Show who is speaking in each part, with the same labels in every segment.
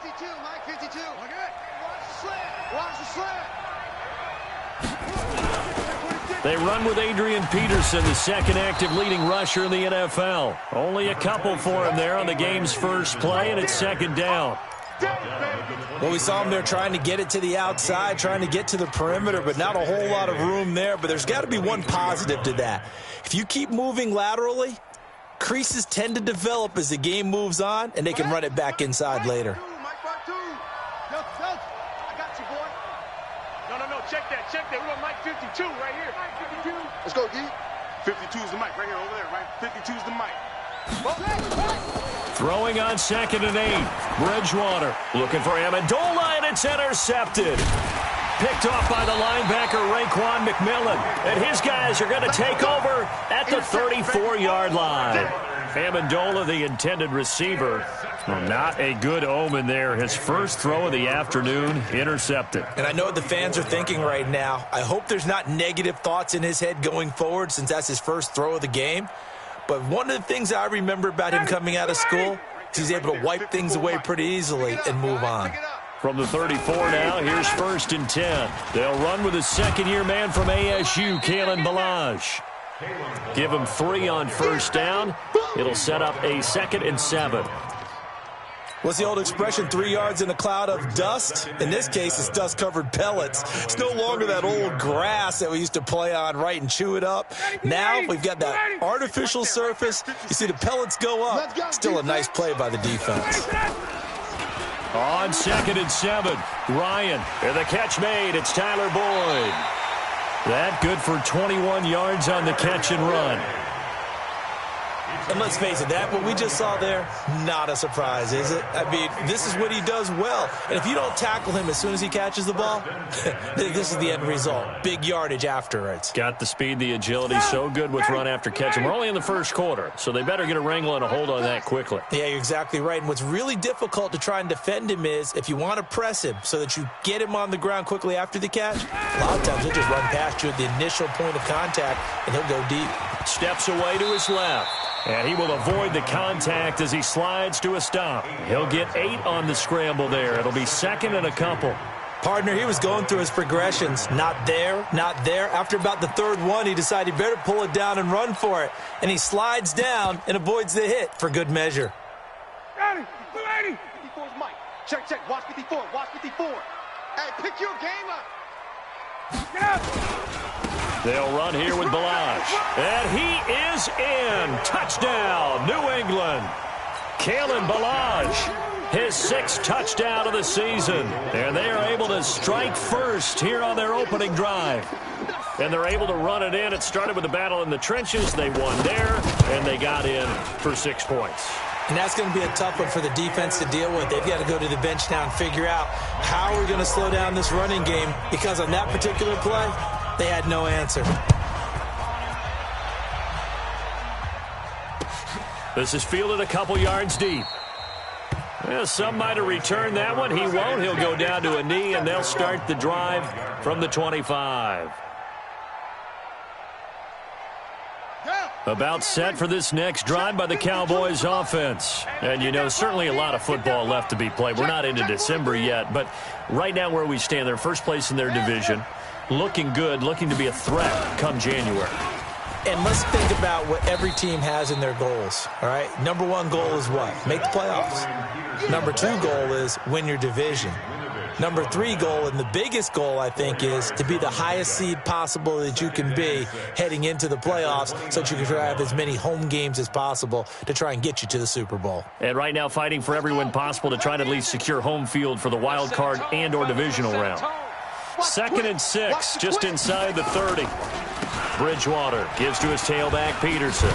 Speaker 1: 52, Mike, 52. Okay. Watch the slant. Watch the slant.
Speaker 2: They run with Adrian Peterson, the second active leading rusher in the NFL. Only a couple for him there on the game's first play, and it's second down.
Speaker 3: Well, we saw him there trying to get it to the outside, trying to get to the perimeter, but not a whole lot of room there. But there's got to be one positive to that. If you keep moving laterally, creases tend to develop as the game moves on, and they can run it back inside later.
Speaker 1: Check that. We want Mike 52 right here. Mike 52. Let's go, D. 52 is the mic right here, over there, right? 52 is the mic.
Speaker 2: Throwing on 2nd and 8. Bridgewater looking for Amendola, and it's intercepted. Picked off by the linebacker, Raekwon McMillan. And his guys are going to take over at the 34-yard line. Amendola, the intended receiver. Well, not a good omen there. His first throw of the afternoon, intercepted.
Speaker 3: And I know what the fans are thinking right now. I hope there's not negative thoughts in his head going forward since that's his first throw of the game. But one of the things I remember about him coming out of school is he's able to wipe things away pretty easily and move on.
Speaker 2: From the 34 now, here's 1st and 10. They'll run with a second-year man from ASU, Kalen Ballage. Give him 3 on first down. It'll set up a 2nd and 7.
Speaker 3: What's the old expression, 3 yards in a cloud of dust? In this case, it's dust-covered pellets. It's no longer that old grass that we used to play on, right, and chew it up. Now we've got that artificial surface. You see the pellets go up. Still a nice play by the defense.
Speaker 2: On 2nd and 7, Ryan. And the catch made. It's Tyler Boyd. That good for 21 yards on the catch and run.
Speaker 3: And let's face it, that what we just saw there, not a surprise, is it? I mean, this is what he does well. And if you don't tackle him as soon as he catches the ball, this is the end result. Big yardage afterwards.
Speaker 2: Got the speed, the agility, so good with run after catch. And we're only in the first quarter, so they better get a wrangle and a hold on that quickly.
Speaker 3: Yeah, you're exactly right. And what's really difficult to try and defend him is if you want to press him so that you get him on the ground quickly after the catch, a lot of times he'll just run past you at the initial point of contact, and he'll go deep.
Speaker 2: Steps away to his left. And he will avoid the contact as he slides to a stop. He'll get 8 on the scramble there. It'll be 2nd and a couple.
Speaker 3: Partner, he was going through his progressions. Not there, not there. After about the 3rd one, he decided he better pull it down and run for it. And he slides down and avoids the hit for good measure.
Speaker 1: 54's Mike. Check. Watch 54. Watch 54. Hey, pick your game up. Get up.
Speaker 2: They'll run here with Ballage. And he is in. Touchdown, New England. Kalen Ballage, his 6th touchdown of the season. And they are able to strike first here on their opening drive. And they're able to run it in. It started with a battle in the trenches. They won there, and they got in for 6 points.
Speaker 3: And that's going to be a tough one for the defense to deal with. They've got to go to the bench now and figure out how we're going to slow down this running game, because on that particular play, they had no answer.
Speaker 2: This is fielded a couple yards deep. Well, some might have returned that one. He won't. He'll go down to a knee, and they'll start the drive from the 25. About set for this next drive by the Cowboys offense. And, you know, certainly a lot of football left to be played. We're not into December yet, but right now where we stand, they're first place in their division. Looking good, looking to be a threat come January.
Speaker 3: And let's think about what every team has in their goals, all right? Number 1 goal is what? Make the playoffs. Number 2 goal is win your division. Number 3 goal, and the biggest goal, I think, is to be the highest seed possible that you can be heading into the playoffs so that you can try to have as many home games as possible to try and get you to the Super Bowl.
Speaker 2: And right now fighting for every win possible to try to at least secure home field for the wild card and or divisional round. 2nd and 6, just inside the 30. Bridgewater gives to his tailback, Peterson.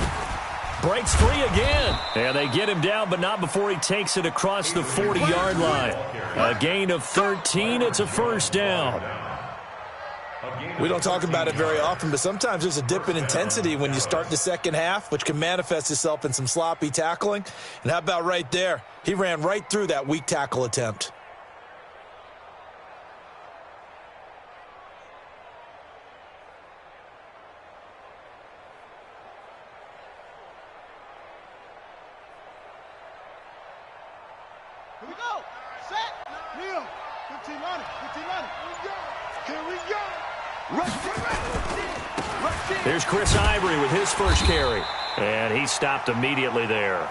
Speaker 2: Breaks free again. And they get him down, but not before he takes it across the 40-yard line. A gain of 13. It's a first down.
Speaker 3: We don't talk about it very often, but sometimes there's a dip in intensity when you start the second half, which can manifest itself in some sloppy tackling. And how about right there? He ran right through that weak tackle attempt.
Speaker 4: Here we go. Set. Kneel. 15 on it. 15 on it. Here we go. Rush in.
Speaker 2: Here's Chris Ivory with his first carry. And he stopped immediately there.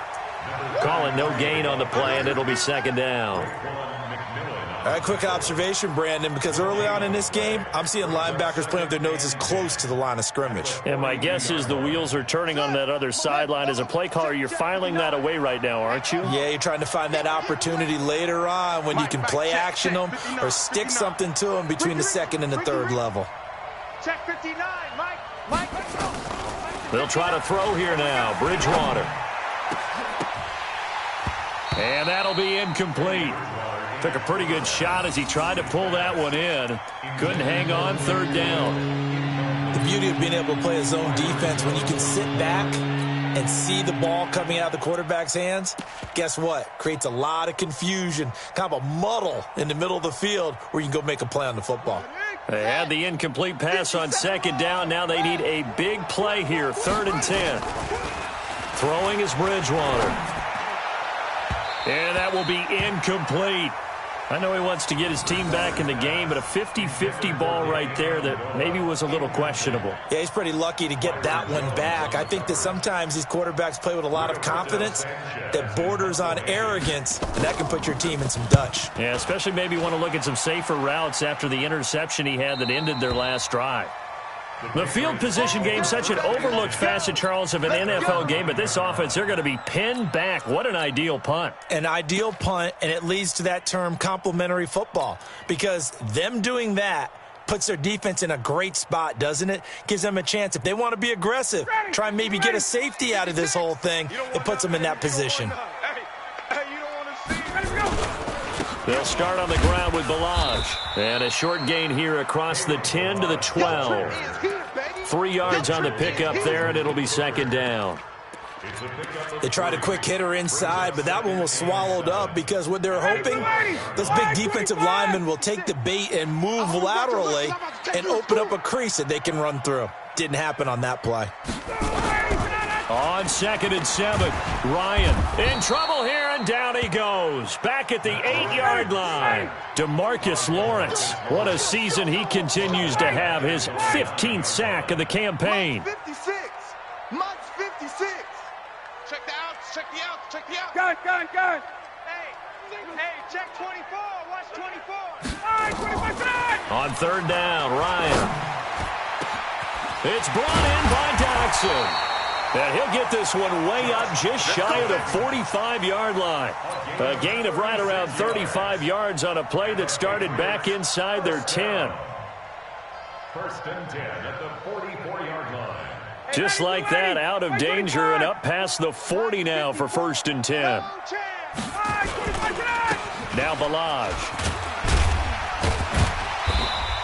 Speaker 2: Calling no gain on the play, and it'll be second down.
Speaker 3: All right, quick observation, Brandon, because early on in this game, I'm seeing linebackers playing with their noses close to the line of scrimmage.
Speaker 2: And my guess is the wheels are turning on that other sideline. As a play caller, you're filing that away right now, aren't you?
Speaker 3: Yeah, you're trying to find that opportunity later on when you can play action them or stick something to them between the second and the third level.
Speaker 1: Check 59, Mike.
Speaker 2: They'll try to throw here now. Bridgewater. And that'll be incomplete. Took a pretty good shot as he tried to pull that one in. Couldn't hang on, third down.
Speaker 3: The beauty of being able to play a zone defense when you can sit back and see the ball coming out of the quarterback's hands, guess what? Creates a lot of confusion, kind of a muddle in the middle of the field where you can go make a play on the football.
Speaker 2: They had the incomplete pass on second down. Now they need a big play here, 3rd and 10. Throwing is Bridgewater. And that will be incomplete. I know he wants to get his team back in the game, but a 50-50 ball right there that maybe was a little questionable.
Speaker 3: Yeah, he's pretty lucky to get that one back. I think that sometimes these quarterbacks play with a lot of confidence that borders on arrogance, and that can put your team in some Dutch.
Speaker 2: Yeah, especially maybe want to look at some safer routes after the interception he had that ended their last drive. The field position game, such an overlooked facet, Charles, of an NFL game, but this offense, they're going to be pinned back. What an ideal punt.
Speaker 3: An ideal punt, and it leads to that term complementary football, because them doing that puts their defense in a great spot, doesn't it? Gives them a chance. If they want to be aggressive, try and maybe get a safety out of this whole thing, it puts them in that position.
Speaker 2: They'll start on the ground with Balaj. And a short gain here across the 10 to the 12. 3 yards on the pickup there, and it'll be second down.
Speaker 3: They tried a quick hitter inside, but that one was swallowed up because what they're hoping, those big defensive linemen will take the bait and move laterally and open up a crease that they can run through. Didn't happen on that play.
Speaker 2: On 2nd and 7, Ryan in trouble here, and down he goes. Back at the 8-yard line. DeMarcus Lawrence, what a season he continues to have. His 15th sack of the campaign.
Speaker 4: 56. Mike's 56.
Speaker 1: Check the outs, check the outs, check the outs.
Speaker 4: Gun.
Speaker 1: Hey, check 24, watch 24.
Speaker 4: All right, 25 tonight.
Speaker 2: On 3rd down, Ryan. It's brought in by Doxson. And he'll get this one way up just shy of the 45-yard line. A gain of right around 35 yards on a play that started back inside their 10.
Speaker 5: 1st and 10 at the 44-yard line.
Speaker 2: Just like that, out of danger and up past the 40 now for 1st and 10. Now Balaj.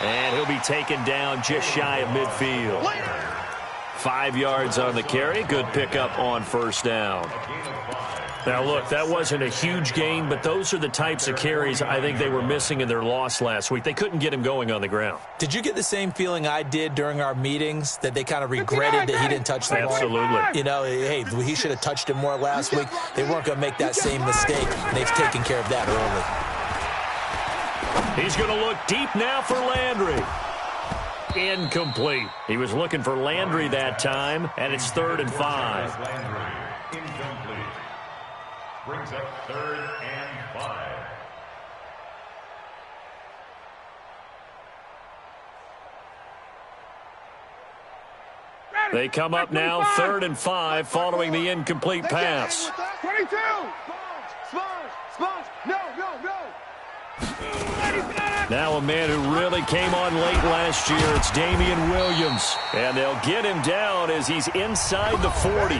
Speaker 2: And he'll be taken down just shy of midfield. 5 yards on the carry. Good pickup on 1st down. Now, look, that wasn't a huge gain, but those are the types of carries I think they were missing in their loss last week. They couldn't get him going on the ground.
Speaker 3: Did you get the same feeling I did during our meetings, that they kind of regretted that he didn't touch the ball?
Speaker 2: Absolutely.
Speaker 3: You know, hey, he should have touched him more last week. They weren't going to make that same mistake, and they've taken care of that early.
Speaker 2: He's going to look deep now for Landry. Incomplete. He was looking for Landry that time, and it's 3rd and 5.
Speaker 5: Landry, incomplete. Brings up 3rd and 5.
Speaker 2: They come up now 3rd and 5 following the incomplete pass.
Speaker 4: 22. Sponge. No.
Speaker 2: Now a man who really came on late last year, it's Damian Williams. And they'll get him down as he's inside the 40.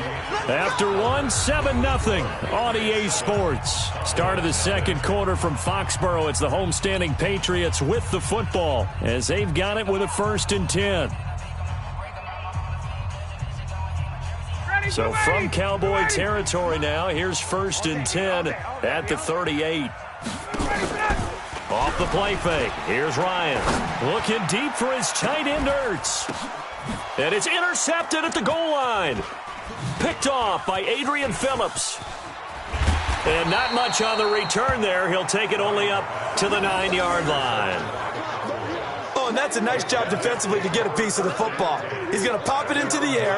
Speaker 2: After 7-0 on EA Sports. Start of the second quarter from Foxborough. It's the homestanding Patriots with the football as they've got it with a 1st and 10. So from Cowboy territory now, here's 1st and 10 at the 38. Off the play fake. Here's Ryan. Looking deep for his tight end, Ertz. And it's intercepted at the goal line. Picked off by Adrian Phillips. And not much on the return there. He'll take it only up to the 9-yard line.
Speaker 3: Oh, and that's a nice job defensively to get a piece of the football. He's going to pop it into the air,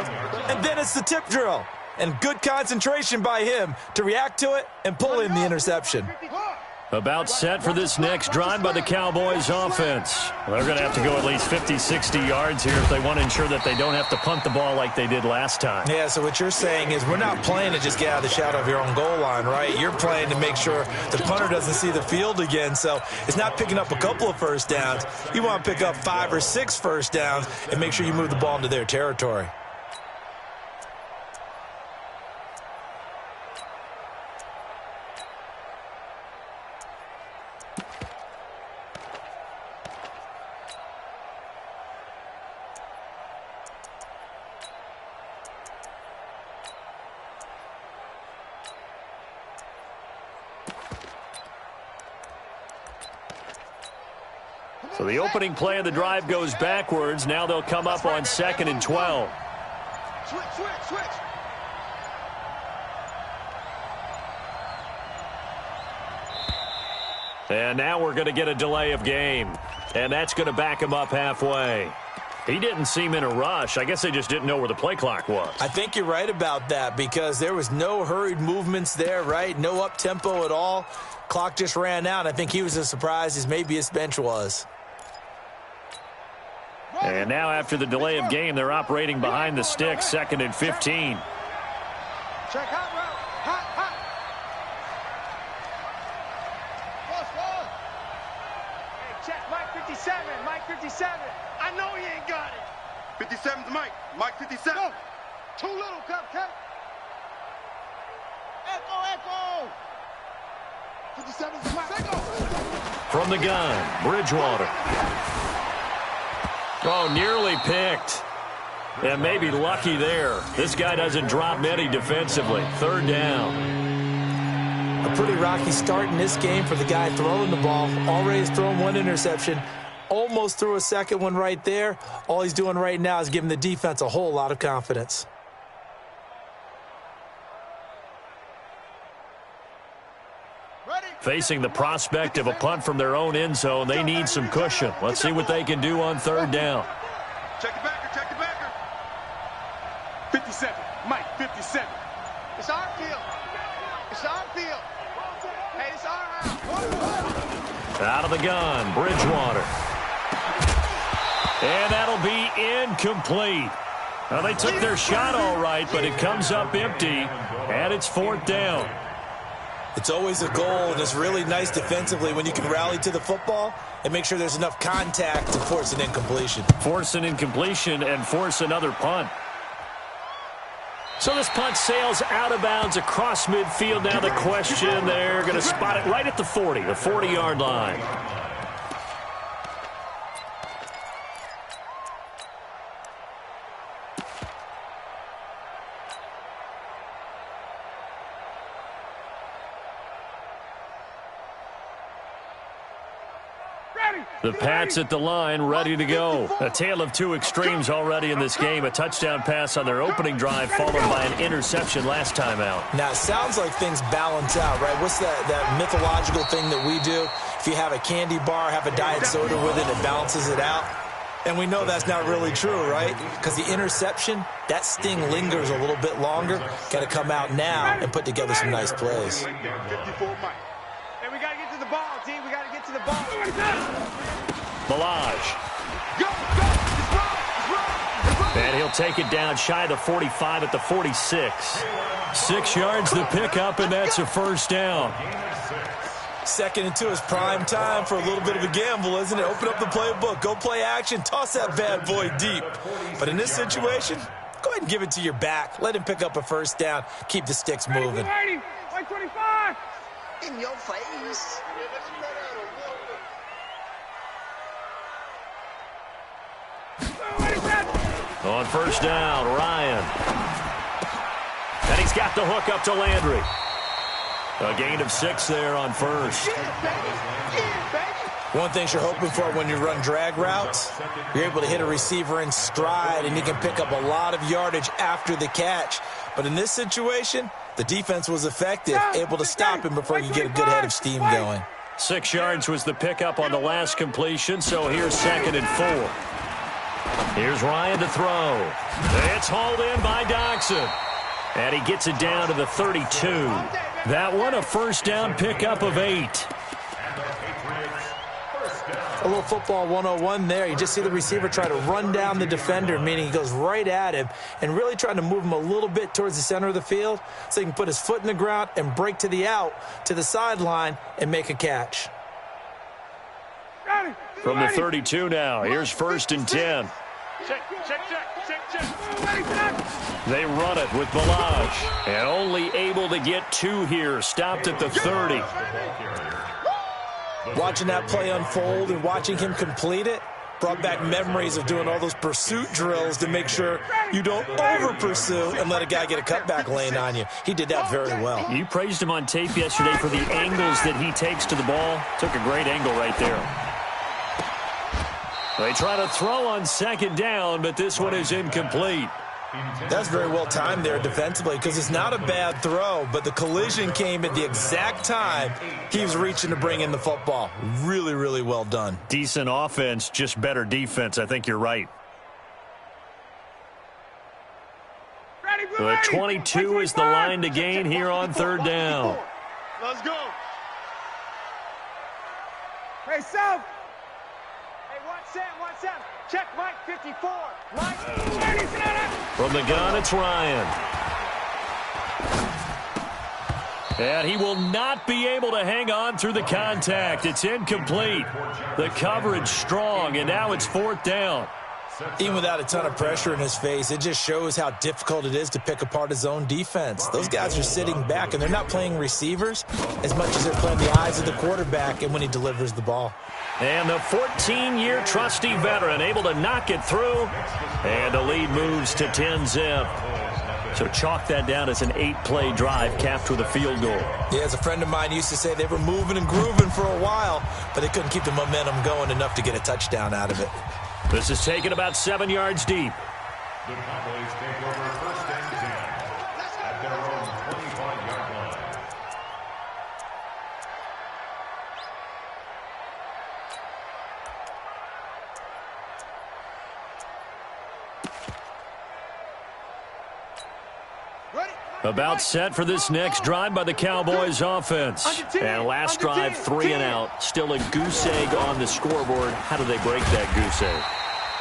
Speaker 3: and then it's the tip drill. And good concentration by him to react to it and pull in the interception.
Speaker 2: About set for this next drive by the Cowboys offense. They're going to have to go at least 50, 60 yards here if they want to ensure that they don't have to punt the ball like they did last time.
Speaker 3: Yeah, so what you're saying is we're not playing to just get out of the shadow of your own goal line, right? You're playing to make sure the punter doesn't see the field again. So it's not picking up a couple of first downs. You want to pick up 5 or 6 first downs and make sure you move the ball into their territory.
Speaker 2: So the opening play of the drive goes backwards. Now they'll come up on 2nd and 12.
Speaker 4: Switch.
Speaker 2: And now we're going to get a delay of game. And that's going to back him up halfway. He didn't seem in a rush. I guess they just didn't know where the play clock was.
Speaker 3: I think you're right about that because there was no hurried movements there, right? No up-tempo at all. Clock just ran out. I think he was as surprised as maybe his bench was.
Speaker 2: And now after the delay of game, they're operating behind the sticks, 2nd and 15.
Speaker 4: Check hot route. Hot.
Speaker 6: Hey, check Mike 57. Mike 57. I know he ain't got it.
Speaker 1: 57's Mike. Mike 57.
Speaker 4: Go. Too little, Cupcake. Echo. 57's Mike. Echo.
Speaker 2: From the gun, Bridgewater. Oh, nearly picked. And maybe lucky there. This guy doesn't drop many defensively. 3rd down.
Speaker 3: A pretty rocky start in this game for the guy throwing the ball. Already has thrown 1 interception. Almost threw a second one right there. All he's doing right now is giving the defense a whole lot of confidence.
Speaker 2: Facing the prospect of a punt from their own end zone, they need some cushion. Let's see what they can do on 3rd down.
Speaker 1: Check the backer. 57. Mike 57.
Speaker 6: It's our field. Hey, it's our house.
Speaker 2: Out of the gun, Bridgewater. And that'll be incomplete. Well, they took their shot all right, but it comes up empty, and it's 4th down.
Speaker 3: It's always a goal, and it's really nice defensively when you can rally to the football and make sure there's enough contact to force an incompletion.
Speaker 2: Force an incompletion and force another punt. So this punt sails out of bounds across midfield. Now the question, they're going to spot it right at the 40, the 40-yard line. The Pats at the line, ready to go. A tale of 2 extremes already in this game. A touchdown pass on their opening drive, followed by an interception last time out.
Speaker 3: Now, it sounds like things balance out, right? What's that mythological thing that we do? If you have a candy bar, have a diet soda with it, it balances it out. And we know that's not really true, right? Because the interception, that sting lingers a little bit longer. Got to come out now and put together some nice plays.
Speaker 1: 54 Mike.
Speaker 6: Hey, we got to get to the ball, D. We got to get to the ball.
Speaker 2: Milage.
Speaker 1: Go.
Speaker 2: And he'll take it down shy of the 45 at the 46. 6 yards the pickup, and that's a 1st down.
Speaker 3: 2nd and 2 is prime time for a little bit of a gamble, isn't it? Open up the playbook, go play action, toss that bad boy deep. But in this situation, go ahead and give it to your back. Let him pick up a 1st down, keep the sticks moving.
Speaker 6: 125. In your face.
Speaker 2: On 1st down, Ryan. And he's got the hook up to Landry. A gain of 6 there on 1st.
Speaker 3: One thing you're hoping for when you run drag routes, you're able to hit a receiver in stride, and you can pick up a lot of yardage after the catch. But in this situation, The defense was effective, able to stop him before he could get a good head of steam going.
Speaker 2: 6 yards was the pickup on the last completion, so here's 2nd and 4. Here's Ryan to throw. It's hauled in by Doxson. And he gets it down to the 32. That one a first down pickup of 8.
Speaker 3: A little football 101 there. You just see the receiver try to run down the defender, meaning he goes right at him and really trying to move him a little bit towards the center of the field so he can put his foot in the ground and break to the out, to the sideline, and make a catch.
Speaker 2: From the 32 now, here's 1st and 10.
Speaker 6: Check.
Speaker 2: They run it with Balaj, and only able to get 2 here, stopped at the 30.
Speaker 3: Watching that play unfold and watching him complete it brought back memories of doing all those pursuit drills to make sure you don't over-pursue and let a guy get a cutback lane on you. He did that very well.
Speaker 2: You praised him on tape yesterday for the angles that he takes to the ball. Took a great angle right there. They try to throw on 2nd down, but this one is incomplete.
Speaker 3: That's very well timed there defensively because it's not a bad throw, but the collision came at the exact time he was reaching to bring in the football. Really, really well done.
Speaker 2: Decent offense, just better defense. I think you're right. The 22 is the line to gain here on 3rd down.
Speaker 6: Let's go. Hey, South. Hey, watch Sam. Check Mike 54. Mike.
Speaker 2: From the gun, it's Ryan. And he will not be able to hang on through the contact. It's incomplete. The coverage strong, and now it's 4th down.
Speaker 3: Even without a ton of pressure in his face, it just shows how difficult it is to pick apart his own defense. Those guys are sitting back, and they're not playing receivers as much as they're playing the eyes of the quarterback and when he delivers the ball.
Speaker 2: And the 14-year trusty veteran able to knock it through, and the lead moves to 10-zip. So chalk that down as an 8-play drive capped with a field goal.
Speaker 3: Yeah, as a friend of mine used to say, they were moving and grooving for a while, but they couldn't keep the momentum going enough to get a touchdown out of it.
Speaker 2: This is taken about 7 yards deep.
Speaker 5: The Cowboys take over 1st and 10 at their own 25-yard line.
Speaker 2: About set for this next drive by the Cowboys offense. And last drive, 3 and out. Still a goose egg on the scoreboard. How do they break that goose egg?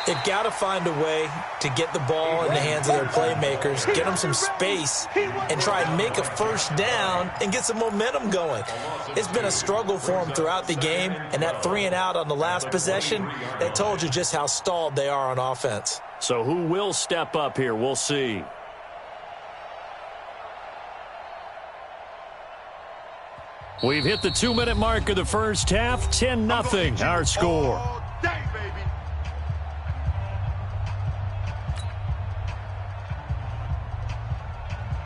Speaker 3: They've got to find a way to get the ball in the hands of their playmakers, get them some space, and try and make a first down and get some momentum going. It's been a struggle for them throughout the game, and that 3 and out on the last possession, that told you just how stalled they are on offense.
Speaker 2: So who will step up here? We'll see. We've hit the 2-minute mark of the first half. 10-0 our score.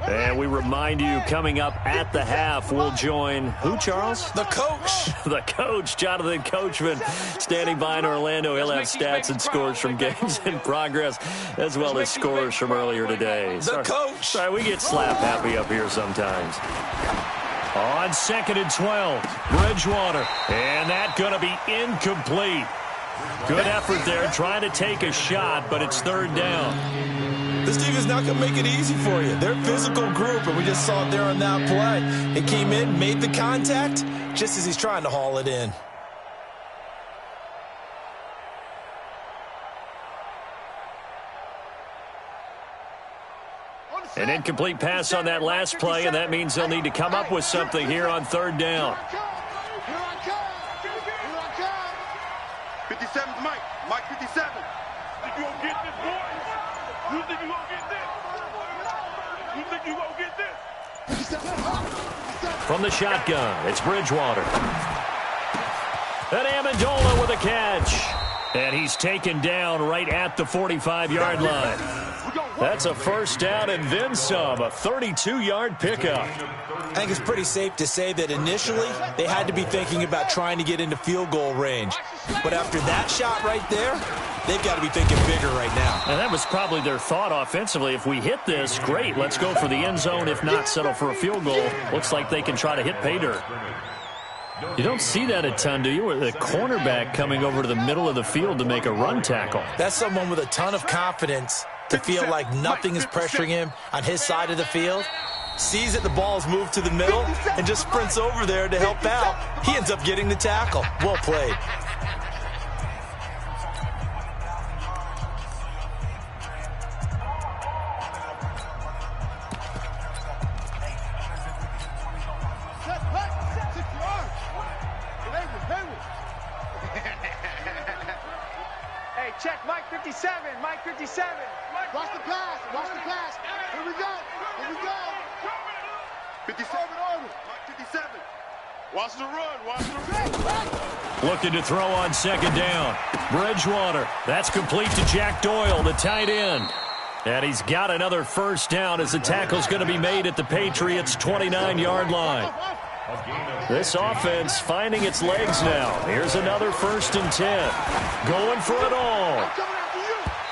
Speaker 2: And we remind you, coming up at the half, we'll join who, Charles?
Speaker 3: The coach.
Speaker 2: The coach, Jonathan Coachman, standing by in Orlando. He'll have stats and scores from games in progress, as well as scores from earlier today.
Speaker 3: The coach.
Speaker 2: Sorry, we get slap happy up here sometimes. On 2nd and 12, Bridgewater. And that going to be incomplete. Good effort there, trying to take a shot, but it's 3rd down.
Speaker 3: This team is not going to make it easy for you. They're a physical group, and we just saw it there on that play. It came in, made the contact, just as he's trying to haul it in.
Speaker 2: An incomplete pass on that last play, and that means they'll need to come up with something here on 3rd down.
Speaker 1: 57's Mike. Mike 57.
Speaker 6: Think you gonna get this, boys? You think you gonna get this? You think you gonna get this?
Speaker 2: From the shotgun, it's Bridgewater. And Amendola with a catch. And he's taken down right at the 45-yard line. That's a first down and then some, a 32-yard pickup.
Speaker 3: I think it's pretty safe to say that initially they had to be thinking about trying to get into field goal range. But after that shot right there, they've got to be thinking bigger right now.
Speaker 2: And that was probably their thought offensively. If we hit this, great, let's go for the end zone. If not, settle for a field goal. Looks like they can try to hit pay dirt. You don't see that a ton, do you? With the cornerback coming over to the middle of the field to make a run tackle.
Speaker 3: That's someone with a ton of confidence to feel like nothing is pressuring him on his side of the field. Sees that the ball's moved to the middle and just sprints over there to help out. He ends up getting the tackle. Well played.
Speaker 7: Hey, check Mike 57, Mike 57.
Speaker 4: Watch the pass, watch the pass. Here we go, here we go.
Speaker 1: 57 over, Mike 57. Watch the run, watch the run.
Speaker 2: Looking to throw on second down. Bridgewater. That's complete to Jack Doyle, the tight end. And he's got another first down as the tackle's going to be made at the Patriots' 29-yard line. This offense finding its legs now. Here's another 1st and 10. Going for it all.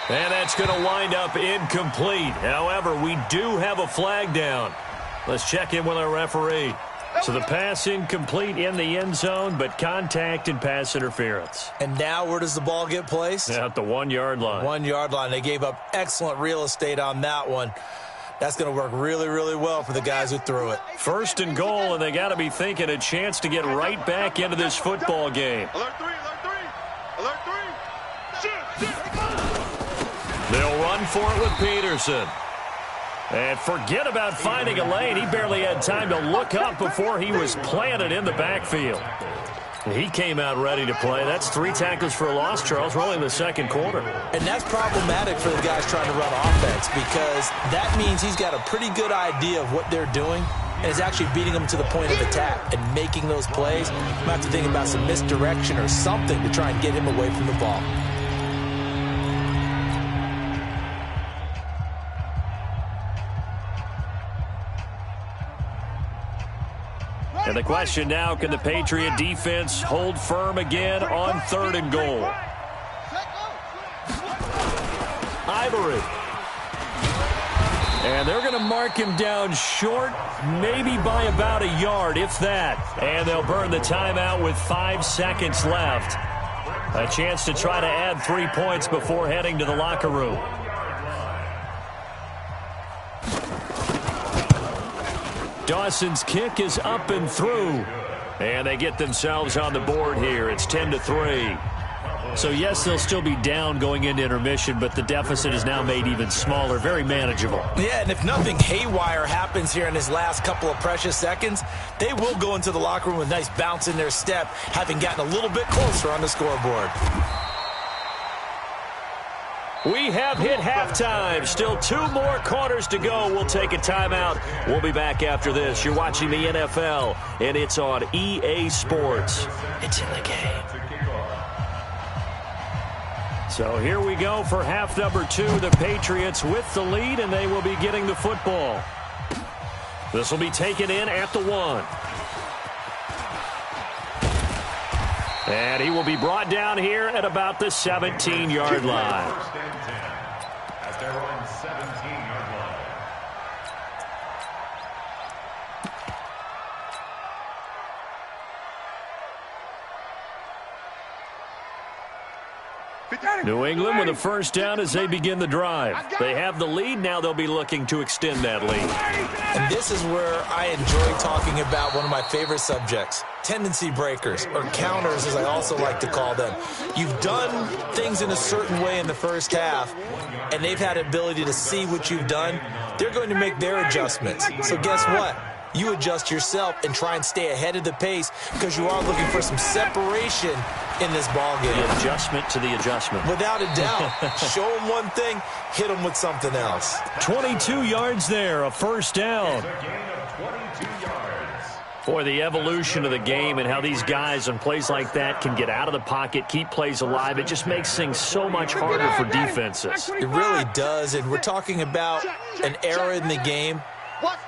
Speaker 2: And that's going to wind up incomplete. However, we do have a flag down. Let's check in with our referee. So the pass incomplete in the end zone, but contact and pass interference.
Speaker 3: And now where does the ball get placed?
Speaker 2: At the 1-yard line.
Speaker 3: 1-yard line. They gave up excellent real estate on that one. That's going to work really, really well for the guys who threw it.
Speaker 2: 1st and goal, and they got to be thinking a chance to get right back into this football game.
Speaker 1: Alert 3, alert 3, alert 3.
Speaker 2: They'll run for it with Peterson. And forget about finding a lane. He barely had time to look up before he was planted in the backfield. He came out ready to play. That's 3 tackles for a loss, Charles. We're only in the second quarter.
Speaker 3: And that's problematic for the guys trying to run offense because that means he's got a pretty good idea of what they're doing and is actually beating them to the point of attack and making those plays. You might have to think about some misdirection or something to try and get him away from the ball.
Speaker 2: And the question now, can the Patriot defense hold firm again on 3rd and goal? Ivory. And they're going to mark him down short, maybe by about a yard, if that. And they'll burn the timeout with 5 seconds left. A chance to try to add 3 points before heading to the locker room. Dawson's kick is up and through. And they get themselves on the board here. It's 10-3. So, yes, they'll still be down going into intermission, but the deficit is now made even smaller, very manageable.
Speaker 3: Yeah, and if nothing haywire happens here in his last couple of precious seconds, they will go into the locker room with a nice bounce in their step, having gotten a little bit closer on the scoreboard.
Speaker 2: We have hit halftime. Still 2 more quarters to go. We'll take a timeout. We'll be back after this. You're watching the NFL, and it's on EA Sports. It's in the game. So here we go for half number 2. The Patriots with the lead, and they will be getting the football. This will be taken in at the 1. And he will be brought down here at about the 17-yard line.
Speaker 5: At their own 17-yard line.
Speaker 2: New England with a first down as they begin the drive. They have the lead. Now they'll be looking to extend that lead.
Speaker 3: And this is where I enjoy talking about one of my favorite subjects, tendency breakers, or counters as I also like to call them. You've done things in a certain way in the first half, and they've had the ability to see what you've done. They're going to make their adjustments. So guess what? You adjust yourself and try and stay ahead of the pace because you are looking for some separation in this ball game.
Speaker 2: The adjustment to the adjustment.
Speaker 3: Without a doubt. Show them one thing, hit them with something else.
Speaker 2: 22 yards there, a first down.
Speaker 5: It's a gain of 22 yards.
Speaker 2: Boy, the evolution of the game and how these guys on plays like that can get out of the pocket, keep plays alive, it just makes things so much harder for defenses.
Speaker 3: It really does, and we're talking about an era in the game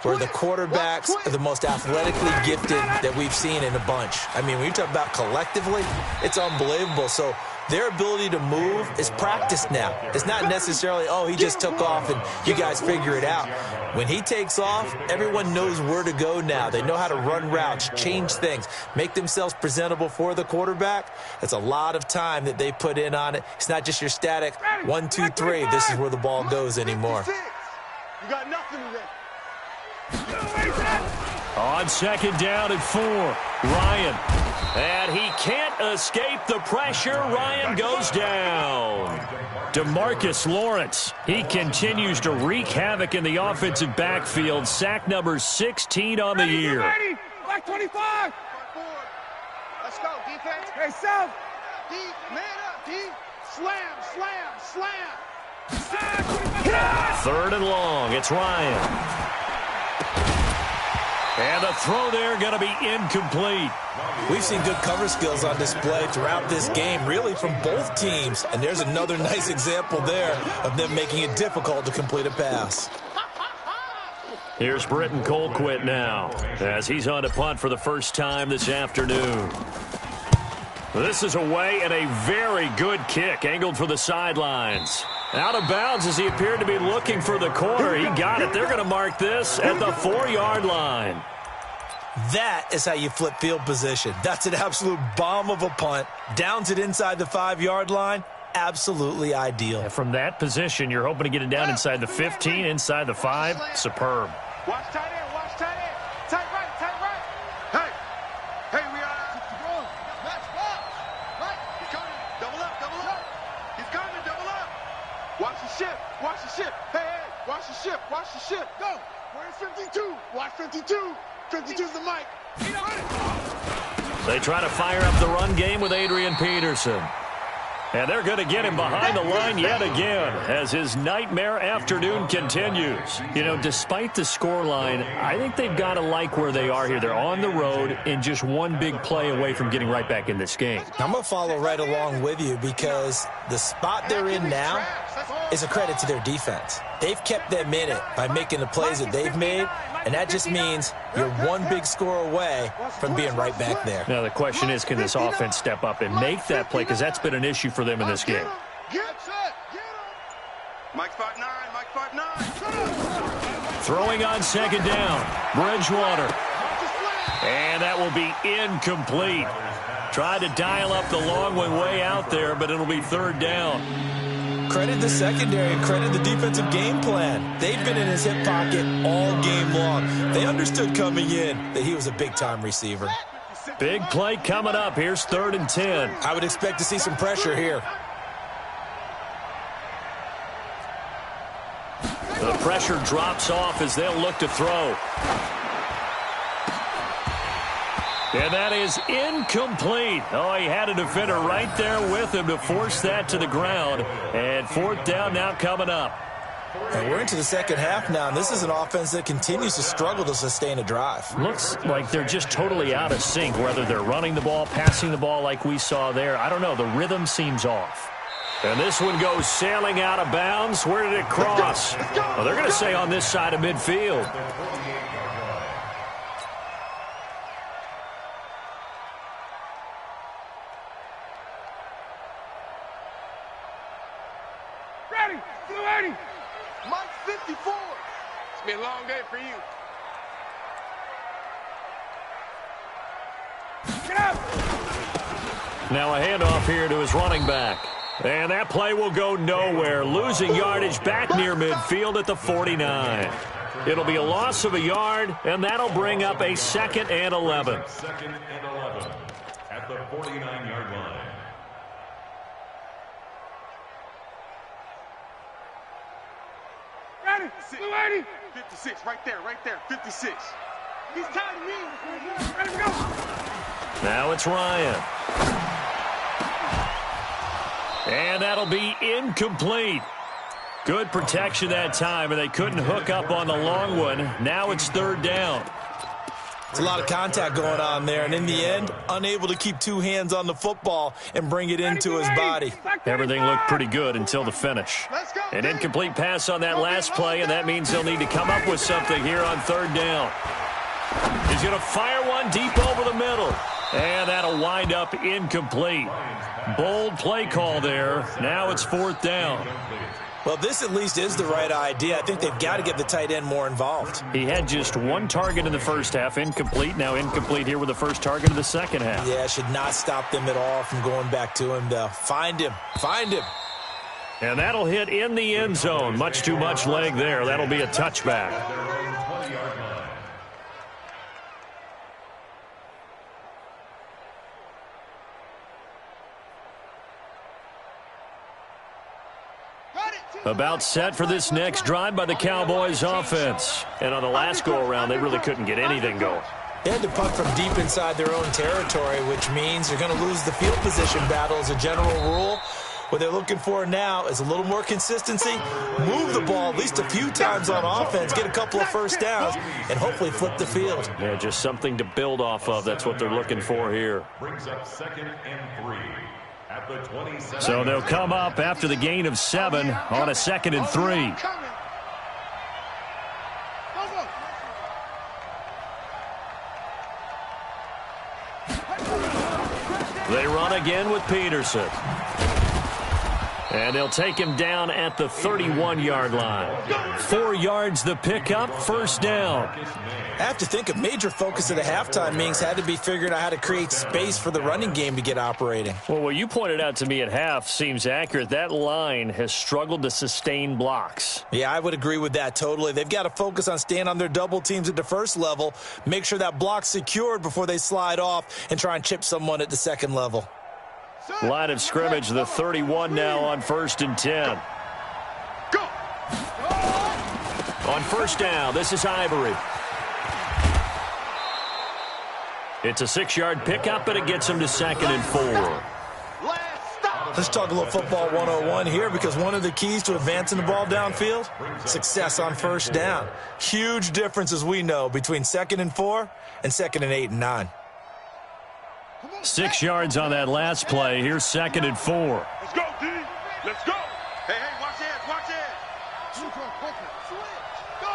Speaker 3: where the quarterbacks are the most athletically gifted that we've seen in a bunch. I mean, when you talk about collectively, it's unbelievable. So their ability to move is practiced now. It's not necessarily, oh, he just took off and you guys figure it out. When he takes off, everyone knows where to go now. They know how to run routes, change things, make themselves presentable for the quarterback. That's a lot of time that they put in on it. It's not just your static 1, 2, 3. This is where the ball goes anymore.
Speaker 4: You got nothing today.
Speaker 2: On second down and 4, Ryan. And he can't escape the pressure. Ryan goes down. DeMarcus Lawrence, he continues to wreak havoc in the offensive backfield. Sack number 16 on the year.
Speaker 4: Back 25. Let's go, defense. Hey, South. D, man up, D. Slam, slam, slam.
Speaker 2: Third and long. It's Ryan. And the throw there going to be incomplete.
Speaker 3: We've seen good cover skills on display throughout this game, really from both teams. And there's another nice example there of them making it difficult to complete a pass.
Speaker 2: Here's Britton Colquitt now as he's on to punt for the first time this afternoon. This is away and a very good kick angled for the sidelines. Out of bounds as he appeared to be looking for the corner. He got it. They're going to mark this at the 4-yard line.
Speaker 3: That is how you flip field position. That's an absolute bomb of a punt. Downs it inside the 5-yard line. Absolutely ideal.
Speaker 2: And from that position, you're hoping to get it down inside the 15, inside the 5. Superb.
Speaker 7: Watch tight end, watch tight end. Tight right, tight right.
Speaker 1: Hey, we are.
Speaker 4: Match box. Mike,
Speaker 1: He's coming. Double up, double up. He's coming, double up. Watch the ship, watch the ship. Hey, watch the ship, watch the ship.
Speaker 4: go. Where's 52? Watch 52. 52's the mic.
Speaker 2: They try to fire up the run game with Adrian Peterson. And they're going to get him behind the line yet again as his nightmare afternoon continues. You know, despite the scoreline, I think they've got to like where they are here. They're on the road and just one big play away from getting right back in this game.
Speaker 3: I'm going to follow right along with you because the spot they're in now is a credit to their defense. They've kept them in it by making the plays that they've made, and that just means you're one big score away from being right back there.
Speaker 2: Now the question is, can this offense step up and make that play? Because that's been an issue for them in this game.
Speaker 4: Get set. Get him.
Speaker 1: Mike 5'9", Mike 5'9".
Speaker 2: Throwing on second down, Bridgewater. And that will be incomplete. Tried to dial up the long one way out there, but it'll be third down.
Speaker 3: Credit the secondary and credit the defensive game plan. They've been in his hip pocket all game long. They understood coming in that he was a big-time receiver.
Speaker 2: Big play coming up. Here's 3rd and 10.
Speaker 3: I would expect to see some pressure here.
Speaker 2: The pressure drops off as they'll look to throw. And that is incomplete. Oh, he had a defender right there with him to force that to the ground. And 4th down now coming up.
Speaker 3: And we're into the second half now, and this is an offense that continues to struggle to sustain a drive.
Speaker 2: Looks like they're just totally out of sync, whether they're running the ball, passing the ball like we saw there. I don't know. The rhythm seems off. And this one goes sailing out of bounds. Where did it cross? Well, they're going to say on this side of midfield.
Speaker 4: Ready. 280. Mike 54.
Speaker 1: It's been a long day for you.
Speaker 4: Get up.
Speaker 2: Now a handoff here to his running back. And that play will go nowhere. Losing yardage back near midfield at the 49. It'll be a loss of a yard, and that'll bring up a 2nd and 11.
Speaker 5: 2nd and 11 at the 49-yard line.
Speaker 4: Ready. 280.
Speaker 1: 56, right there, 56.
Speaker 4: He's tied to me. Ready to go.
Speaker 2: Now it's Ryan. And that'll be incomplete. Good protection that time, and they couldn't hook up on the long one. Now it's 3rd down.
Speaker 3: It's a lot of contact going on there, and in the end, unable to keep two hands on the football and bring it into his body.
Speaker 2: Everything looked pretty good until the finish. An incomplete pass on that last play, and that means they'll need to come up with something here on third down. He's going to fire one deep over the middle, and that'll wind up incomplete. Bold play call there. Now it's fourth down.
Speaker 3: Well, this at least is the right idea. I think they've got to get the tight end more involved.
Speaker 2: He had just one target in the first half, incomplete. Now incomplete here with the first target of the second half.
Speaker 3: Yeah, should not stop them at all from going back to him, though. Find him. Find him.
Speaker 2: And that'll hit in the end zone. Much too much leg there. That'll be a touchback. About set for this next drive by the Cowboys offense. And on the last go-around, they really couldn't get anything going.
Speaker 3: They had to punt from deep inside their own territory, which means they're going to lose the field position battle as a general rule. What they're looking for now is a little more consistency, move the ball at least a few times on offense, get a couple of first downs, and hopefully flip the field.
Speaker 2: Yeah, just something to build off of. That's what they're looking for here.
Speaker 5: Brings up 2nd and 3. At the 27.
Speaker 2: So they'll come up after the gain of 7 on a 2nd and 3. They run again with Peterson. And they'll take him down at the 31-yard line. 4 yards the pickup, first down.
Speaker 3: I have to think a major focus of the halftime meetings had to be figuring out how to create space for the running game to get operating.
Speaker 2: Well, what you pointed out to me at half seems accurate. That line has struggled to sustain blocks.
Speaker 3: Yeah, I would agree with that totally. They've got to focus on staying on their double teams at the first level, make sure that block's secured before they slide off and try and chip someone at the second level.
Speaker 2: Line of scrimmage, the 31 now on 1st and 10.
Speaker 1: Go!
Speaker 2: On first down, this is Ivory. It's a 6-yard pickup, but it gets him to 2nd and 4.
Speaker 3: Let's talk a little football 101 here, because one of the keys to advancing the ball downfield, success on first down. Huge difference, as we know, between 2nd and 4 and 2nd and 8 and 9.
Speaker 2: 6 yards on that last play. Here's 2nd and 4.
Speaker 6: Let's go, D. Let's go.
Speaker 1: Hey, watch it, watch it. Switch. Go.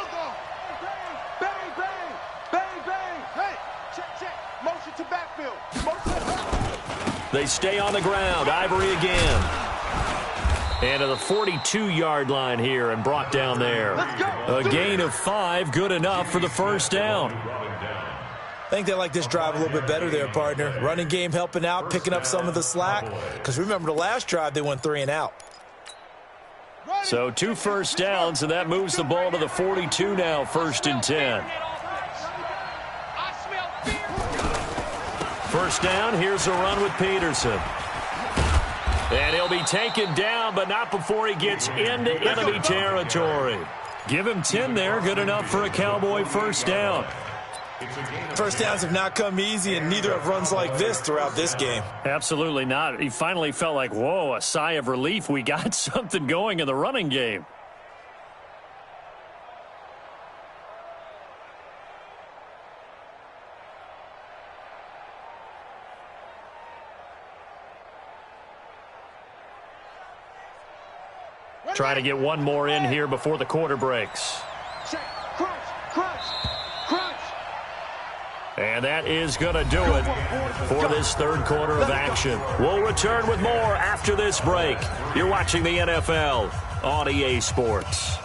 Speaker 1: Bang, bang, bang, bang. Hey, check. Motion to backfield.
Speaker 2: They stay on the ground. Ivory again. And to the 42-yard line here and brought down there. A gain of 5, good enough for the first down.
Speaker 3: I think they like this drive a little bit better there, partner. Running game helping out, picking up some of the slack. Because remember, the last drive, they went 3 and out.
Speaker 2: So 2 first downs, and that moves the ball to the 42 now, 1st and 10. First down, here's a run with Peterson. And he'll be taken down, but not before he gets into enemy territory. Give him 10 there, good enough for a Cowboy first down.
Speaker 3: First downs have not come easy, and neither have runs like this throughout this game.
Speaker 2: Absolutely not. He finally felt like, whoa, a sigh of relief. We got something going in the running game. Trying to get one more in here before the quarter breaks. And that is going to do it for this third quarter of action. We'll return with more after this break. You're watching the NFL on EA Sports.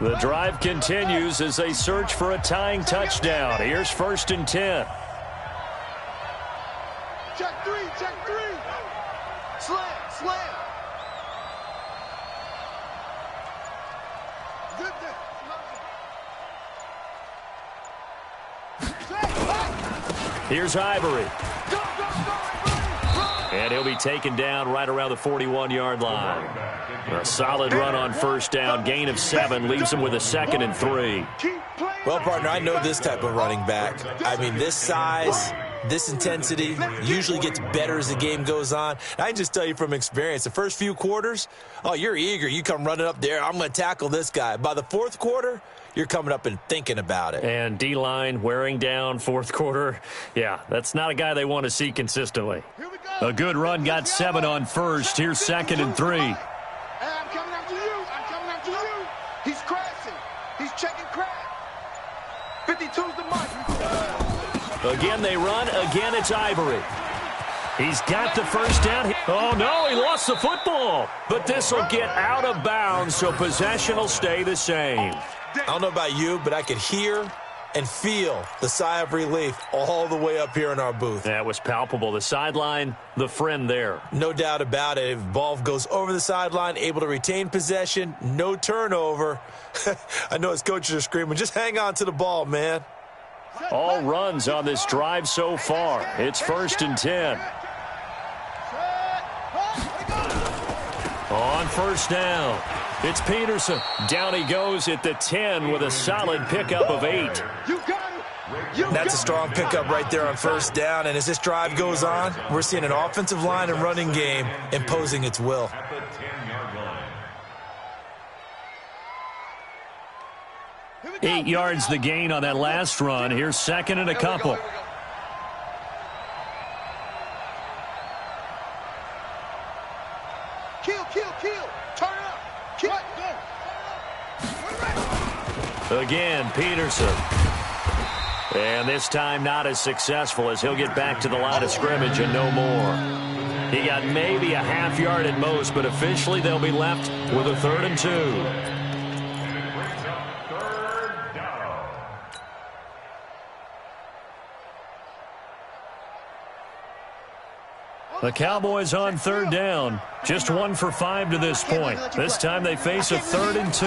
Speaker 2: The drive continues as they search for a tying touchdown. Here's 1st and 10.
Speaker 1: Check 3. Slam. Good day.
Speaker 2: Here's Ivory. And he'll be taken down right around the 41-yard line. A solid run on first down. Gain of 7 leaves him with a 2nd and 3.
Speaker 3: Well, partner, I know this type of running back. I mean, this size, This intensity usually gets better as the game goes on. I can just tell you from experience, the first few quarters, oh, you're eager. You come running up there, I'm going to tackle this guy. By the fourth quarter, you're coming up and thinking about it.
Speaker 2: And D-line wearing down fourth quarter. Yeah, that's not a guy they want to see consistently. A good run got 7 on first. Here's 2nd and 3.
Speaker 4: Hey, I'm coming after you. I'm coming after you. He's crashing. He's checking crack. 52's the mark.
Speaker 2: Again, they run. Again, it's Ivory. He's got the first down. Oh, no, he lost the football. But this will get out of bounds, so possession will stay the same.
Speaker 3: I don't know about you, but I could hear and feel the sigh of relief all the way up here in our booth.
Speaker 2: That was palpable. The sideline, the friend there.
Speaker 3: No doubt about it. If the ball goes over the sideline, able to retain possession, no turnover. I know his coaches are screaming, just hang on to the ball, man.
Speaker 2: All runs on this drive so far. It's 1st and 10. On first down, it's Peterson. Down he goes at the 10 with a solid pickup of 8.
Speaker 3: That's a strong pickup right there on first down. And as this drive goes on, we're seeing an offensive line and running game imposing its will.
Speaker 2: 8 yards the gain on that last run. Here's 2nd and a couple.
Speaker 4: Kill. Turn up. Kill. Go.
Speaker 2: Again, Peterson. And this time not as successful as he'll get back to the line of scrimmage and no more. He got maybe a half yard at most, but officially they'll be left with a 3rd and 2. The Cowboys on 3rd down. Just 1 for 5 to this point. This time they face a 3rd and 2.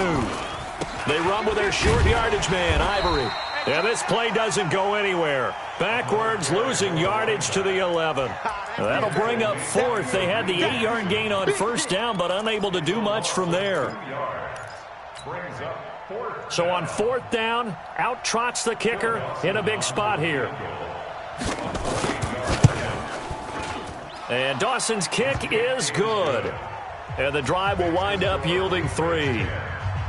Speaker 2: They run with their short yardage man, Ivory. And this play doesn't go anywhere. Backwards, losing yardage to the 11. That'll bring up 4th. They had the 8-yard gain on first down, but unable to do much from there. So on 4th down, out trots the kicker in a big spot here. And Dawson's kick is good. And the drive will wind up yielding 3.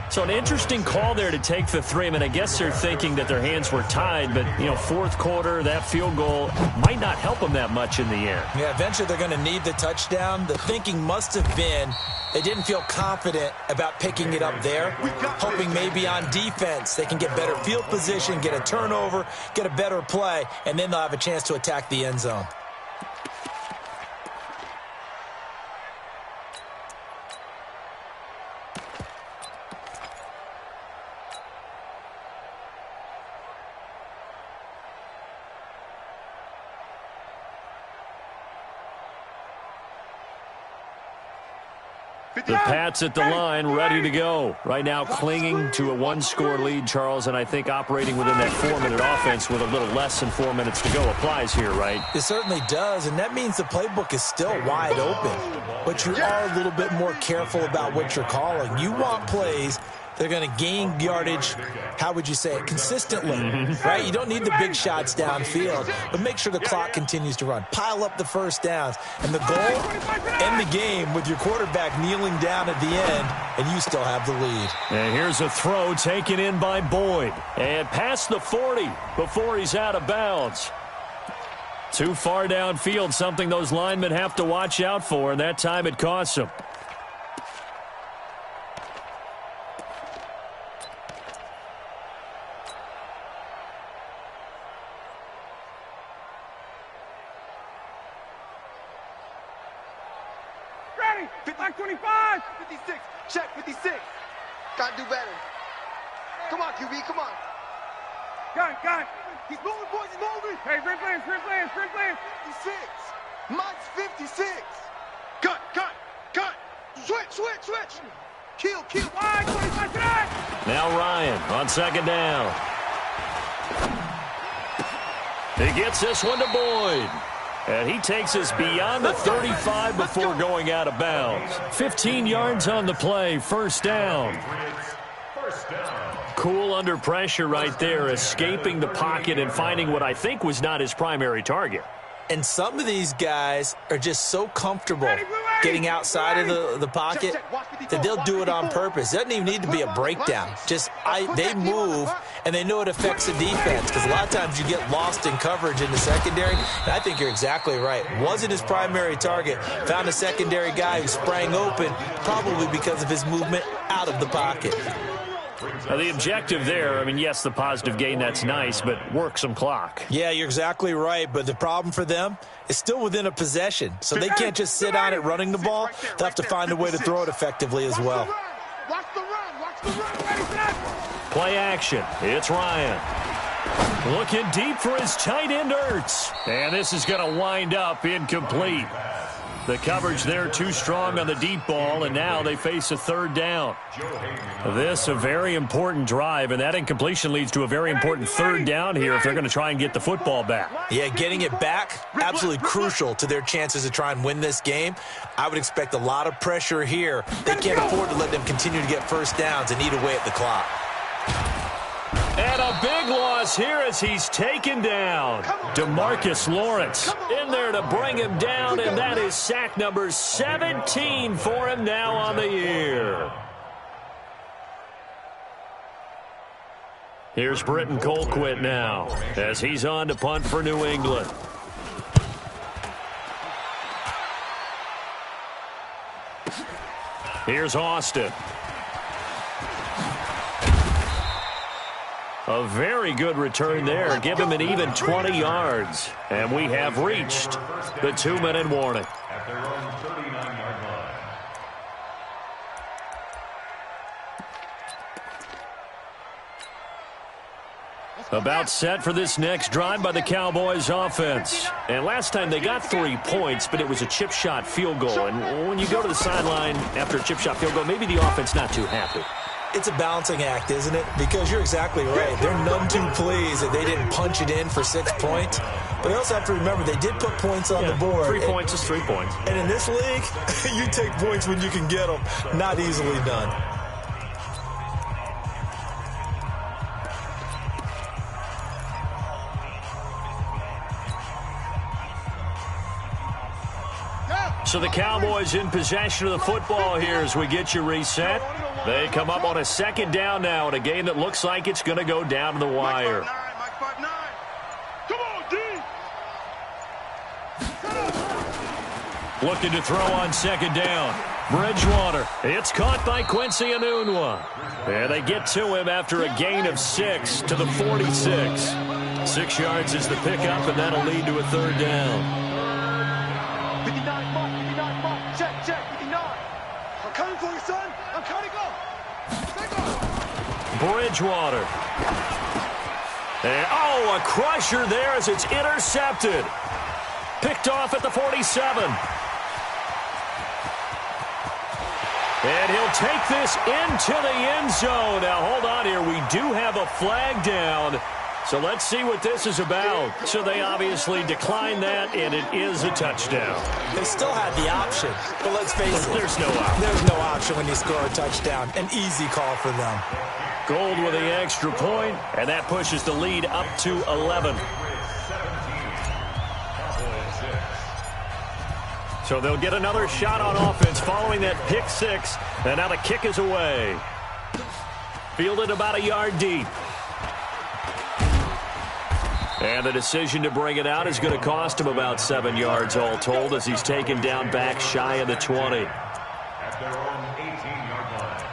Speaker 2: So an interesting call there to take the 3. I mean, I guess they're thinking that their hands were tied, but, you know, fourth quarter, that field goal might not help them that much in the end.
Speaker 3: Yeah, eventually they're going to need the touchdown. The thinking must have been they didn't feel confident about picking it up there, hoping maybe on defense they can get better field position, get a turnover, get a better play, and then they'll have a chance to attack the end zone.
Speaker 2: The Pats at the line, ready to go. Right now clinging to a 1-score lead, Charles, and I think operating within that 4-minute offense with a little less than 4 minutes to go applies here, right?
Speaker 3: It certainly does, and that means the playbook is still wide open. But you are a little bit more careful about what you're calling. You want plays they're going to gain yardage, how would you say it, consistently, right? You don't need the big shots downfield, but make sure the clock continues to run. Pile up the first downs. And the goal, end the game with your quarterback kneeling down at the end, and you still have the lead.
Speaker 2: And here's a throw taken in by Boyd. And past the 40 before he's out of bounds. Too far downfield, something those linemen have to watch out for, and that time it costs them.
Speaker 4: Like 25. 56. Check 56. Gotta do better. Come on, QB. Come on. Got it. He's moving, boys. He's moving. Hey, sprint plans. 56. Mike's 56. Cut. Switch. Kill. 25 tonight.
Speaker 2: Now Ryan on second down. He gets this one to Boyd. And he takes us beyond the 35 before going out of bounds. 15 yards on the play, first down.
Speaker 5: First down.
Speaker 2: Cool under pressure right there, escaping the pocket and finding what I think was not his primary target.
Speaker 3: And some of these guys are just so comfortable getting outside of the pocket that they'll do it on purpose. It doesn't even need to be a breakdown. They move, and they know it affects the defense, because a lot of times you get lost in coverage in the secondary. And I think you're exactly right. Wasn't his primary target. Found a secondary guy who sprang open, probably because of his movement out of the pocket.
Speaker 2: Now, the objective there, I mean, yes, the positive gain, that's nice, but work some clock.
Speaker 3: Yeah, you're exactly right, but the problem for them is still within a possession, so they can't just sit on it running the ball. They'll have to find a way to throw it effectively as well.
Speaker 2: Play action. It's Ryan. Looking deep for his tight end, Ertz. And this is going to wind up incomplete. The coverage there too strong on the deep ball, and now they face a third down. This a very important drive, and that incompletion leads to a very important third down here if they're going to try and get the football back.
Speaker 3: Yeah, getting it back, absolutely crucial to their chances to try and win this game. I would expect a lot of pressure here. They can't afford to let them continue to get first downs and eat away at the clock.
Speaker 2: And a big loss here as he's taken down. DeMarcus Lawrence in there to bring him down, and that is sack number 17 for him now on the year. Here's Britton Colquitt now as he's on to punt for New England. Here's Austin. A very good return there. Give him an even 20 yards. And we have reached the 2-minute warning.
Speaker 5: At their own 39-yard line.
Speaker 2: About set for this next drive by the Cowboys offense. And last time they got 3 points, but it was a chip shot field goal. And when you go to the sideline after a chip shot field goal, maybe the offense not too happy.
Speaker 3: It's a balancing act, isn't it? Because you're exactly right. They're none too pleased that they didn't punch it in for 6 points. But they also have to remember they did put points on the board.
Speaker 2: 3 points is 3 points.
Speaker 3: And in this league, you take points when you can get them. Not easily done.
Speaker 2: So the Cowboys in possession of the football here as we get you reset. They come up on a second down now in a game that looks like it's going to go down to the wire.
Speaker 6: Come on, D.
Speaker 2: Looking to throw on second down. Bridgewater. It's caught by Quincy Enunwa. And they get to him after a gain of 6 to the 46. 6 yards is the pickup, and that'll lead to a third down.
Speaker 7: 59 mark, check, 59. I'm coming for you, son. I'm coming, go.
Speaker 2: Bridgewater. And, a crusher there as it's intercepted. Picked off at the 47. And he'll take this into the end zone. Now, hold on here. We do have a flag down. So let's see what this is about. So they obviously declined that, and it is a touchdown.
Speaker 3: They still had the option, but let's face it.
Speaker 2: There's no option.
Speaker 3: There's no option when you score a touchdown. An easy call for them.
Speaker 2: Gold with the extra point, and that pushes the lead up to 11. So they'll get another shot on offense following that pick 6, and now the kick is away. Fielded about a yard deep. And the decision to bring it out is going to cost him about 7 yards all told as he's taken down back shy of the 20.
Speaker 5: At their own 18-yard line.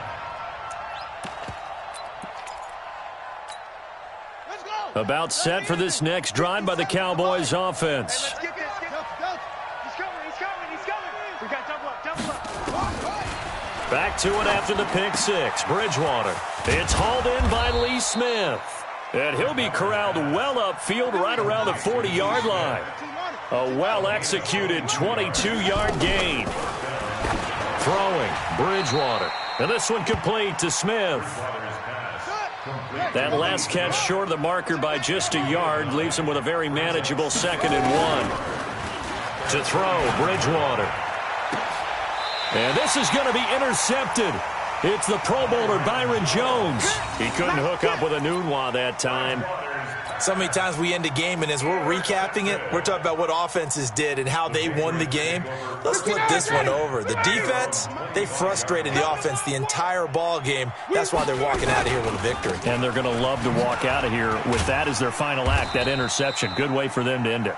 Speaker 1: Let's go.
Speaker 2: About set for this next drive by the Cowboys offense.
Speaker 7: Let's get this. He's coming. We got double up.
Speaker 2: Back to it after the pick 6. Bridgewater. It's hauled in by Lee Smith. And he'll be corralled well upfield right around the 40-yard line. A well-executed 22-yard gain. Throwing, Bridgewater. And this one complete to Smith. That last catch short of the marker by just a yard leaves him with a very manageable 2nd and 1. To throw, Bridgewater. And this is going to be intercepted. It's the Pro Bowler Byron Jones. He couldn't hook up with a Nunwa that time.
Speaker 3: So many times we end a game, and as we're recapping it, we're talking about what offenses did and how they won the game. Let's flip this one over. The defense, they frustrated the offense the entire ball game. That's why they're walking out of here with a victory.
Speaker 2: And they're going to love to walk out of here with that as their final act, that interception. Good way for them to end it.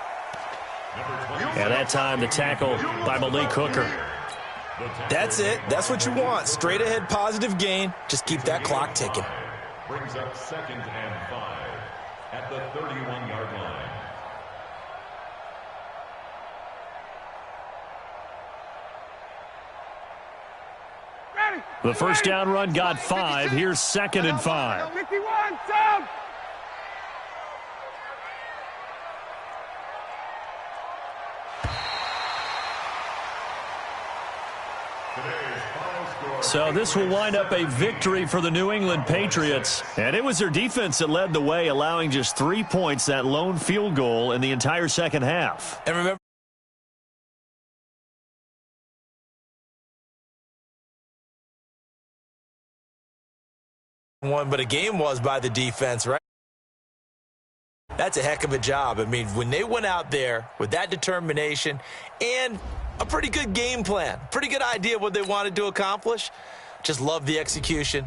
Speaker 2: And that time, the tackle by Malik Hooker.
Speaker 3: That's it. That's what you want. Straight ahead positive gain. Just keep that clock ticking.
Speaker 5: Brings up 2nd and 5 at the 31-yard line.
Speaker 2: The first down run got 5. Here's 2nd and 5.
Speaker 4: 51, Tom!
Speaker 2: So this will wind up a victory for the New England Patriots. And it was their defense that led the way, allowing just 3 points, that lone field goal in the entire second half.
Speaker 3: And remember, but a game was by the defense, right? That's a heck of a job. I mean, when they went out there with that determination and a pretty good game plan, pretty good idea of what they wanted to accomplish, just love the execution.